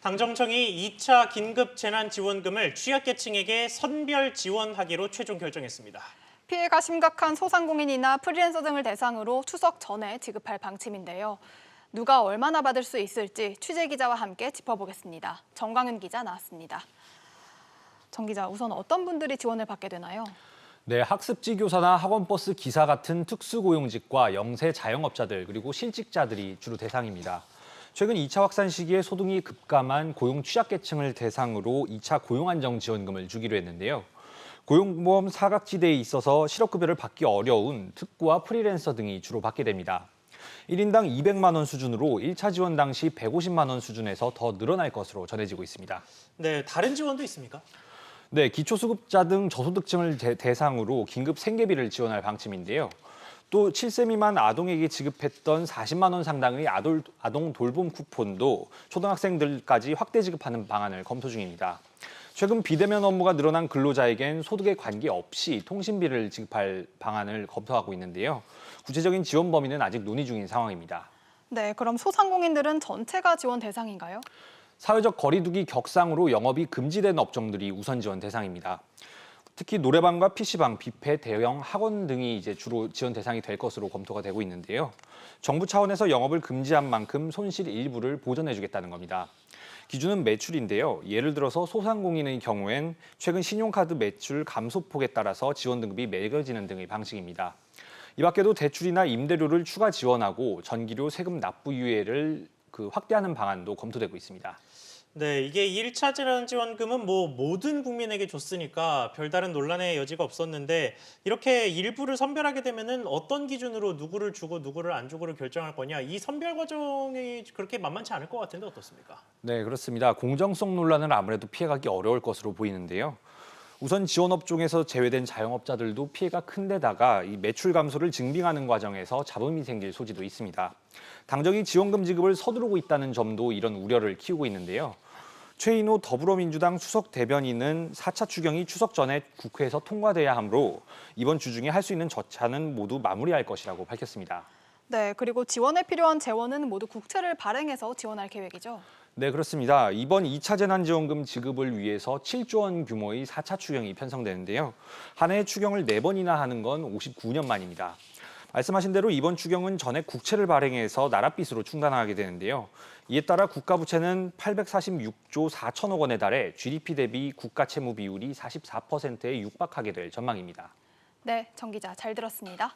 당정청이 2차 긴급 재난지원금을 취약계층에게 선별 지원하기로 최종 결정했습니다. 피해가 심각한 소상공인이나 프리랜서 등을 대상으로 추석 전에 지급할 방침인데요. 누가 얼마나 받을 수 있을지 취재기자와 함께 짚어보겠습니다. 정광윤 기자 나왔습니다. 정 기자, 우선 어떤 분들이 지원을 받게 되나요? 네, 학습지 교사나 학원버스 기사 같은 특수고용직과 영세 자영업자들 그리고 실직자들이 주로 대상입니다. 최근 2차 확산 시기에 소득이 급감한 고용 취약계층을 대상으로 2차 고용안정지원금을 주기로 했는데요. 고용보험 사각지대에 있어서 실업급여를 받기 어려운 특구와 프리랜서 등이 주로 받게 됩니다. 1인당 200만 원 수준으로 1차 지원 당시 150만 원 수준에서 더 늘어날 것으로 전해지고 있습니다. 네, 다른 지원도 있습니까? 네, 기초수급자 등 저소득층을 대상으로 긴급 생계비를 지원할 방침인데요. 또 7세 미만 아동에게 지급했던 40만 원 상당의 아동 돌봄 쿠폰도 초등학생들까지 확대 지급하는 방안을 검토 중입니다. 최근 비대면 업무가 늘어난 근로자에겐 소득에 관계없이 통신비를 지급할 방안을 검토하고 있는데요. 구체적인 지원 범위는 아직 논의 중인 상황입니다. 네, 그럼 소상공인들은 전체가 지원 대상인가요? 사회적 거리두기 격상으로 영업이 금지된 업종들이 우선 지원 대상입니다. 특히 노래방과 PC방, 뷔페, 대형 학원 등이 이제 주로 지원 대상이 될 것으로 검토가 되고 있는데요. 정부 차원에서 영업을 금지한 만큼 손실 일부를 보전해주겠다는 겁니다. 기준은 매출인데요. 예를 들어서 소상공인의 경우엔 최근 신용카드 매출 감소폭에 따라서 지원 등급이 매겨지는 등의 방식입니다. 이 밖에도 대출이나 임대료를 추가 지원하고 전기료 세금 납부 유예를 확대하는 방안도 검토되고 있습니다. 네, 이게 1차 재난지원금은 모든 국민에게 줬으니까 별다른 논란의 여지가 없었는데 이렇게 일부를 선별하게 되면은 어떤 기준으로 누구를 주고 누구를 안 주고를 결정할 거냐, 이 선별 과정이 그렇게 만만치 않을 것 같은데 어떻습니까? 네, 그렇습니다. 공정성 논란을 아무래도 피해가기 어려울 것으로 보이는데요. 우선 지원업종에서 제외된 자영업자들도 피해가 큰 데다가 이 매출 감소를 증빙하는 과정에서 잡음이 생길 소지도 있습니다. 당정이 지원금 지급을 서두르고 있다는 점도 이런 우려를 키우고 있는데요. 최인호 더불어민주당 수석 대변인은 4차 추경이 추석 전에 국회에서 통과돼야 하므로 이번 주 중에 할 수 있는 절차는 모두 마무리할 것이라고 밝혔습니다. 네, 그리고 지원에 필요한 재원은 모두 국채를 발행해서 지원할 계획이죠? 네, 그렇습니다. 이번 2차 재난지원금 지급을 위해서 7조 원 규모의 4차 추경이 편성되는데요. 한 해 추경을 4번이나 하는 건 59년 만입니다. 말씀하신 대로 이번 추경은 전액 국채를 발행해서 나랏빚으로 충당하게 되는데요. 이에 따라 국가 부채는 846조 4천억 원에 달해 GDP 대비 국가 채무 비율이 44%에 육박하게 될 전망입니다. 네, 정 기자 잘 들었습니다.